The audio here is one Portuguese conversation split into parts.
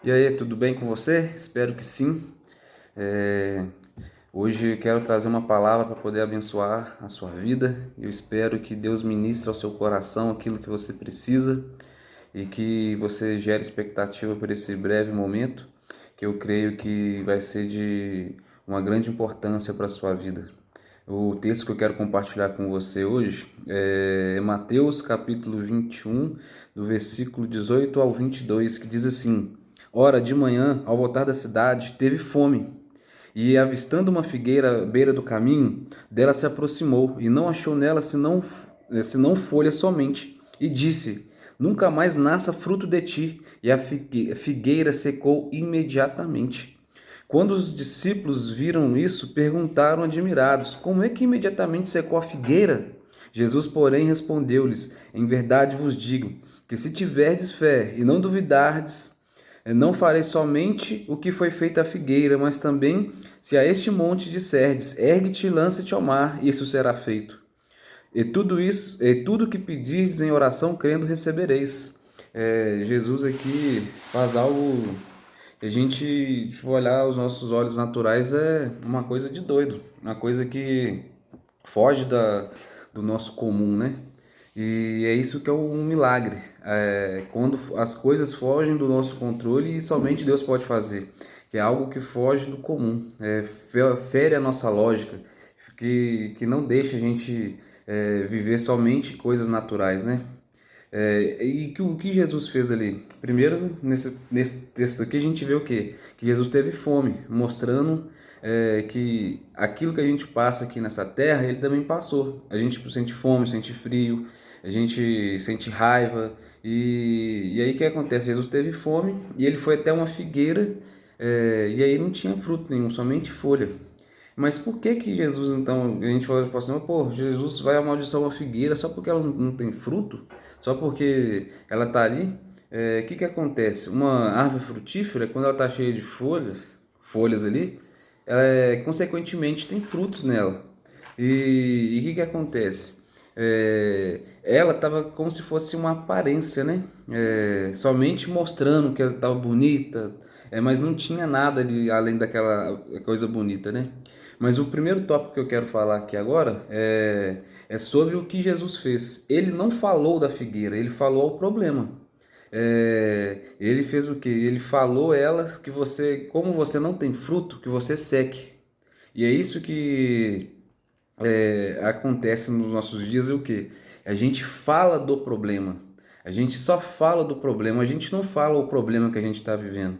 E aí, tudo bem com você? Espero que sim. É, Hoje eu quero trazer uma palavra para poder abençoar a sua vida. Eu espero que Deus ministre ao seu coração aquilo que você precisa e que você gere expectativa por esse breve momento, que eu creio que vai ser de uma grande importância para a sua vida. O texto que eu quero compartilhar com você hoje é Mateus capítulo 21, do versículo 18 ao 22, que diz assim: Ora, de manhã, ao voltar da cidade, teve fome. E, avistando uma figueira à beira do caminho, dela se aproximou, e não achou nela senão folha somente. E disse: Nunca mais nasça fruto de ti. E a figueira secou imediatamente. Quando os discípulos viram isso, perguntaram admirados: Como é que imediatamente secou a figueira? Jesus, porém, respondeu-lhes: Em verdade vos digo que se tiverdes fé e não duvidardes, não farei somente o que foi feito à figueira, mas também se a este monte disserdes: Ergue-te e lança-te ao mar, isso será feito. E tudo que pedirdes em oração, crendo, recebereis. Jesus aqui faz algo que a gente, se for olhar os nossos olhos naturais, é uma coisa de doido, uma coisa que foge do nosso comum, né? E é isso que é um milagre. Quando as coisas fogem do nosso controle e somente Deus pode fazer, que é algo que foge do comum, fere a nossa lógica, que não deixa a gente viver somente coisas naturais, né? O que Jesus fez ali? Primeiro, nesse texto aqui, a gente vê o quê? Que Jesus teve fome, mostrando que aquilo que a gente passa aqui nessa terra, ele também passou. A gente sente fome, sente frio, a gente sente raiva. E aí o que acontece? Jesus teve fome e ele foi até uma figueira, e aí não tinha fruto nenhum, somente folha. Mas por que que Jesus, então, a gente fala assim, pô, Jesus vai amaldiçoar uma figueira só porque ela não tem fruto? Só porque ela está ali? O que que acontece? Uma árvore frutífera, quando ela está cheia de folhas ali, ela consequentemente tem frutos nela. E o que que acontece? Ela estava como se fosse uma aparência, né? Somente mostrando que ela estava bonita, mas não tinha nada ali além daquela coisa bonita, né? Mas o primeiro tópico que eu quero falar aqui agora é sobre o que Jesus fez. Ele não falou da figueira, ele falou ao problema. Ele fez o que? Ele falou a ela que você, como você não tem fruto, que você seque. E é isso que acontece nos nossos dias, é o que? A gente fala do problema. A gente só fala do problema, a gente não fala o problema que a gente está vivendo.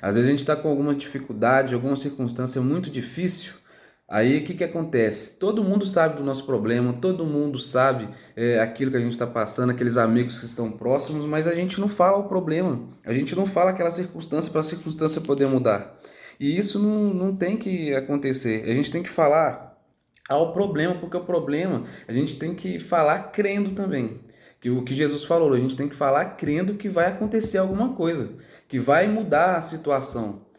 Às vezes a gente está com alguma dificuldade, alguma circunstância muito difícil. Aí o que que acontece? Todo mundo sabe do nosso problema, todo mundo sabe aquilo que a gente está passando, aqueles amigos que estão próximos, mas a gente não fala o problema, a gente não fala aquela circunstância para a circunstância poder mudar. E isso não tem que acontecer. A gente tem que falar ao problema, porque o problema a gente tem que falar crendo também. Que o que Jesus falou, a gente tem que falar crendo que vai acontecer alguma coisa, que vai mudar a situação.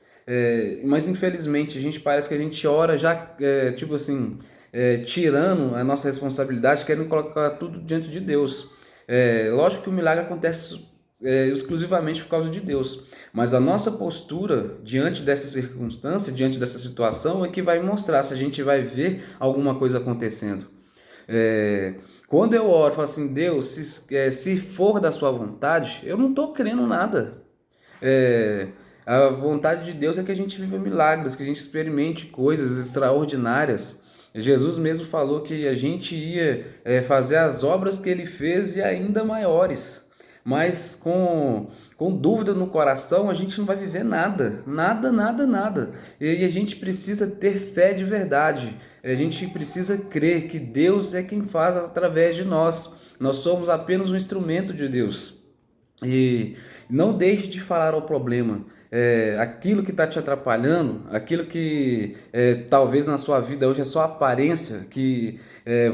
Mas infelizmente a gente parece que a gente ora já, tipo assim, tirando a nossa responsabilidade, querendo colocar tudo diante de Deus. Lógico que o milagre acontece exclusivamente por causa de Deus. Mas a nossa postura diante dessa circunstância, diante dessa situação, é que vai mostrar se a gente vai ver alguma coisa acontecendo. É, Quando eu oro, falo assim, Deus, se for da sua vontade, eu não estou crendo nada. É, a vontade de Deus é que a gente viva milagres, que a gente experimente coisas extraordinárias. Jesus mesmo falou que a gente ia fazer as obras que ele fez e ainda maiores. Mas com dúvida no coração, a gente não vai viver nada, nada, nada, nada. E a gente precisa ter fé de verdade. A gente precisa crer que Deus é quem faz através de nós. Nós somos apenas um instrumento de Deus. E não deixe de falar ao problema. Aquilo que está te atrapalhando, aquilo que talvez na sua vida hoje é só aparência, que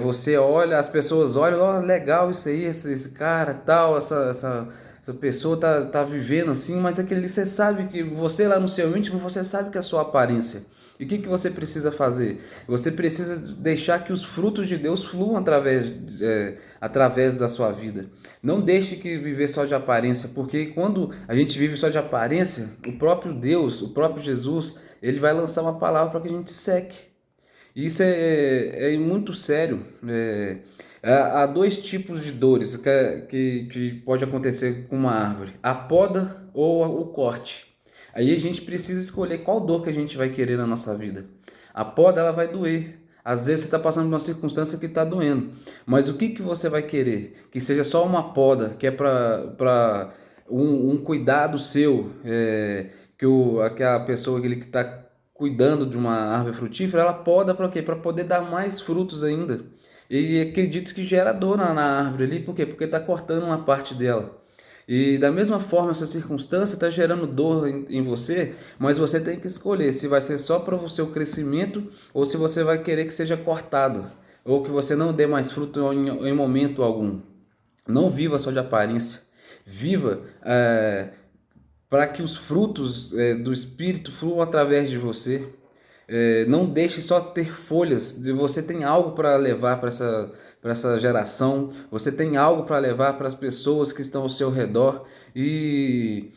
você olha, as pessoas olham, oh, legal isso aí, esse cara, tal, essa essa pessoa tá vivendo assim, mas aquele ali você sabe que você lá no seu íntimo, você sabe que é a sua aparência. E o que que você precisa fazer? Você precisa deixar que os frutos de Deus fluam através da sua vida. Não deixe que viver só de aparência, porque quando a gente vive só de aparência, o próprio Deus, o próprio Jesus, ele vai lançar uma palavra para que a gente seque. E isso é muito sério. Há dois tipos de dores que pode acontecer com uma árvore: a poda ou o corte. Aí a gente precisa escolher qual dor que a gente vai querer na nossa vida. A poda, ela vai doer. Às vezes você está passando por uma circunstância que está doendo. Mas o que que você vai querer? Que seja só uma poda, que é para um cuidado seu, aquela pessoa aquele que está cuidando de uma árvore frutífera, ela poda para quê? Para poder dar mais frutos ainda. E acredito que gera dor na árvore ali, por quê? Porque está cortando uma parte dela. E da mesma forma, essa circunstância está gerando dor em você, mas você tem que escolher se vai ser só para o seu crescimento ou se você vai querer que seja cortado, ou que você não dê mais fruto em momento algum. Não viva só de aparência, viva para que os frutos do Espírito fluam através de você. Não deixe só ter folhas. Você tem algo para levar para essa geração. Você tem algo para levar para as pessoas que estão ao seu redor. E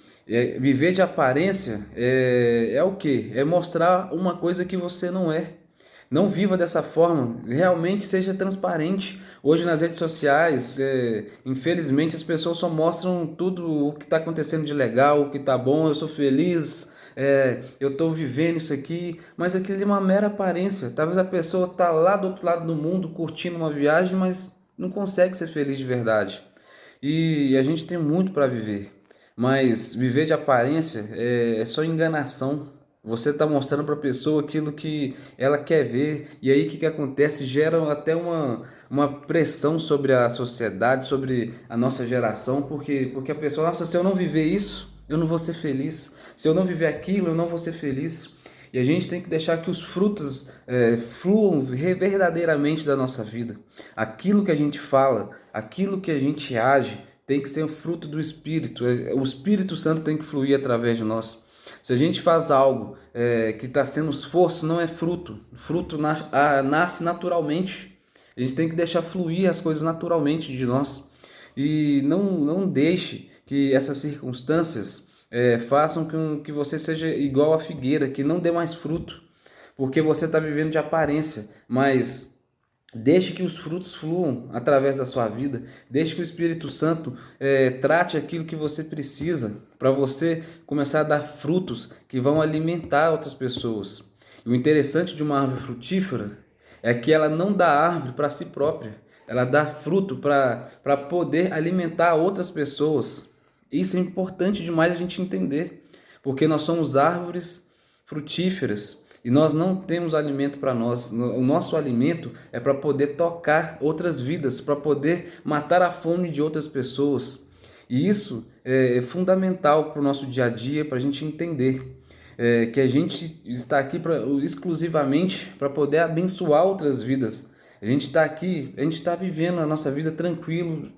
viver de aparência é o quê? É mostrar uma coisa que você não é. Não viva dessa forma, realmente seja transparente. Hoje nas redes sociais, infelizmente as pessoas só mostram tudo o que está acontecendo de legal, o que está bom, eu sou feliz, eu estou vivendo isso aqui, mas aquilo é uma mera aparência. Talvez a pessoa está lá do outro lado do mundo curtindo uma viagem, mas não consegue ser feliz de verdade. E a gente tem muito para viver, mas viver de aparência é só enganação. Você está mostrando para a pessoa aquilo que ela quer ver, e aí o que, que acontece? Gera até uma pressão sobre a sociedade, sobre a nossa geração, porque a pessoa, nossa, se eu não viver isso, eu não vou ser feliz. Se eu não viver aquilo, eu não vou ser feliz. E a gente tem que deixar que os frutos fluam verdadeiramente da nossa vida. Aquilo que a gente fala, aquilo que a gente age, tem que ser o fruto do Espírito. O Espírito Santo tem que fluir através de nós. Se a gente faz algo que está sendo esforço, não é fruto. Fruto nasce naturalmente. A gente tem que deixar fluir as coisas naturalmente de nós. E não deixe que essas circunstâncias façam que você seja igual à figueira, que não dê mais fruto. Porque você está vivendo de aparência, mas deixe que os frutos fluam através da sua vida. Deixe que o Espírito Santo trate aquilo que você precisa para você começar a dar frutos que vão alimentar outras pessoas. E o interessante de uma árvore frutífera é que ela não dá árvore para si própria. Ela dá fruto para poder alimentar outras pessoas. Isso é importante demais a gente entender, porque nós somos árvores frutíferas. E nós não temos alimento para nós. O nosso alimento é para poder tocar outras vidas, para poder matar a fome de outras pessoas. E isso é fundamental para o nosso dia a dia, para a gente entender que a gente está aqui exclusivamente para poder abençoar outras vidas. A gente está aqui, a gente está vivendo a nossa vida tranquilo,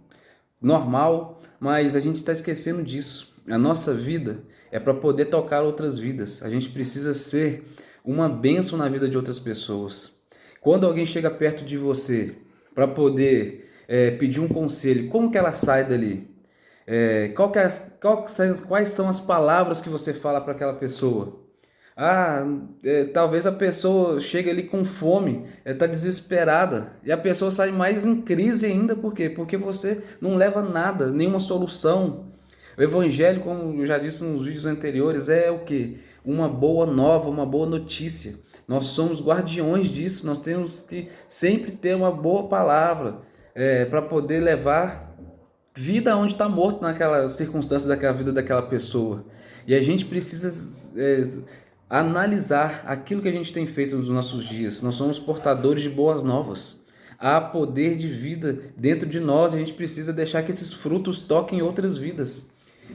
normal, mas a gente está esquecendo disso. A nossa vida é para poder tocar outras vidas. A gente precisa ser uma bênção na vida de outras pessoas. Quando alguém chega perto de você para poder pedir um conselho, como que ela sai dali? Quais são as palavras que você fala para aquela pessoa? Talvez a pessoa chegue ali com fome, está desesperada, e a pessoa sai mais em crise ainda, por quê? Porque você não leva nada, nenhuma solução. O evangelho, como eu já disse nos vídeos anteriores, é o quê? Uma boa nova, uma boa notícia. Nós somos guardiões disso, nós temos que sempre ter uma boa palavra para poder levar vida onde está morto naquela circunstância daquela vida daquela pessoa. E a gente precisa analisar aquilo que a gente tem feito nos nossos dias. Nós somos portadores de boas novas. Há poder de vida dentro de nós, e a gente precisa deixar que esses frutos toquem outras vidas.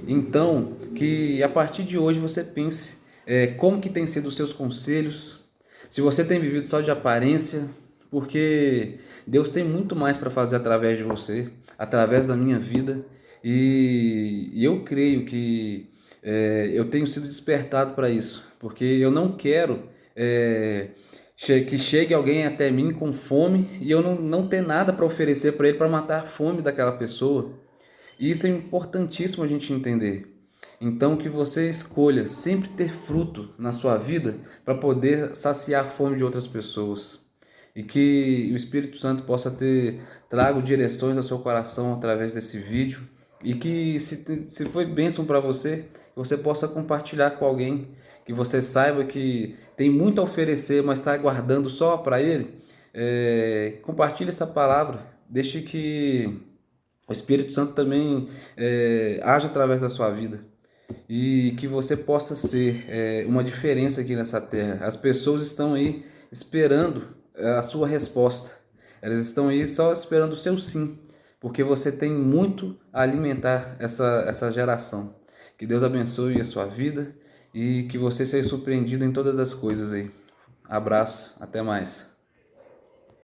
Então, que a partir de hoje você pense como que tem sido os seus conselhos, se você tem vivido só de aparência, porque Deus tem muito mais para fazer através de você, através da minha vida. E eu creio que eu tenho sido despertado para isso, porque eu não quero é, que chegue alguém até mim com fome e eu não ter nada para oferecer para ele para matar a fome daquela pessoa. E isso é importantíssimo a gente entender. Então, que você escolha sempre ter fruto na sua vida para poder saciar a fome de outras pessoas. E que o Espírito Santo possa ter trago direções ao seu coração através desse vídeo. E que se foi bênção para você, você possa compartilhar com alguém que você saiba que tem muito a oferecer, mas está aguardando só para ele. Compartilhe essa palavra. Deixe que o Espírito Santo também age através da sua vida e que você possa ser uma diferença aqui nessa terra. As pessoas estão aí esperando a sua resposta. Elas estão aí só esperando o seu sim, porque você tem muito a alimentar essa geração. Que Deus abençoe a sua vida e que você seja surpreendido em todas as coisas aí. Abraço, até mais.